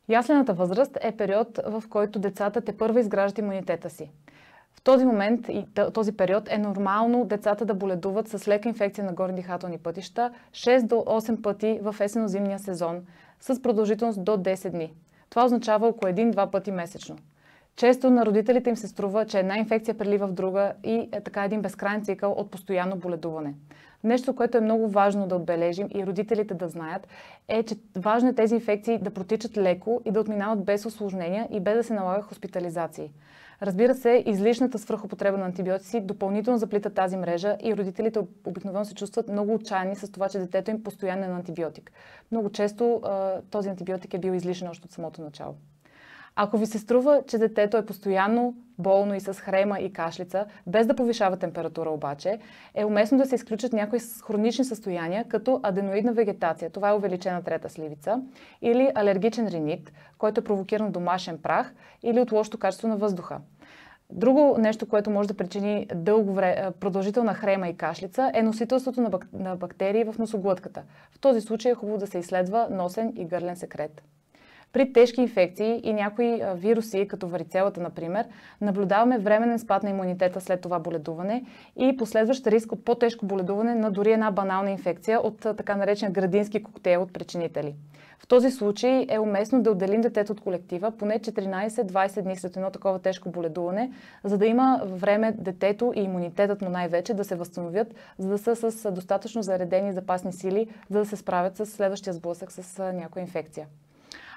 Яслената възраст е период, в който децата тепърва изграждат имунитета си. В този момент и този период е нормално децата да боледуват с лека инфекция на горни дихателни пътища 6 до 8 пъти в есенно-зимния сезон с продължителност до 10 дни. Това означава около 1-2 пъти месечно. Често на родителите им се струва, че една инфекция прелива в друга и е така един безкрайен цикъл от постоянно боледуване. Нещо, което е много важно да отбележим и родителите да знаят, е, че важно е тези инфекции да протичат леко и да отминават без усложнения и без да се налага хоспитализации. Разбира се, излишната свръхупотреба на антибиотици допълнително заплита тази мрежа и родителите обикновено се чувстват много отчаяни с това, че детето им постоянно е на антибиотик. Много често този антибиотик е бил излишен още от самото начало. Ако ви се струва, че детето е постоянно болно и с хрема и кашлица, без да повишава температура обаче, е уместно да се изключат някои хронични състояния, като аденоидна вегетация, това е увеличена трета сливица, или алергичен ринит, който е провокиран от домашен прах или от лошото качество на въздуха. Друго нещо, което може да причини продължителна хрема и кашлица, е носителството на бактерии в носоглътката. В този случай е хубаво да се изследва носен и гърлен секрет. При тежки инфекции и някои вируси, като варицелата, например, наблюдаваме временен спад на имунитета след това боледуване и последващ риск от по-тежко боледуване на дори една банална инфекция от така наречен градински коктейл от причинители. В този случай е уместно да отделим детето от колектива поне 14-20 дни след едно такова тежко боледуване, за да има време детето и имунитетът му най-вече да се възстановят, за да са с достатъчно заредени запасни сили, за да се справят с следващия сблъсък с някоя инфекция.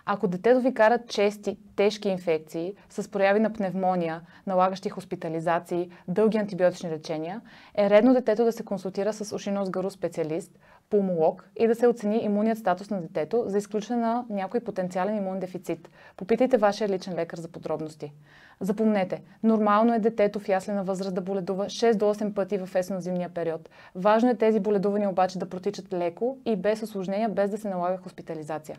Ако детето ви кара чести, тежки инфекции с прояви на пневмония, налагащи хоспитализации, дълги антибиотични лечения, е редно детето да се консултира с уши-нос-гърло специалист, пулмолог и да се оцени имунният статус на детето за изключване на някой потенциален имунен дефицит. Попитайте вашия личен лекар за подробности. Запомнете, нормално е детето в яслена възраст да боледува 6 до 8 пъти в есенно-зимния период. Важно е тези боледувания обаче да протичат леко и без усложнения, без да се налага хоспитализация.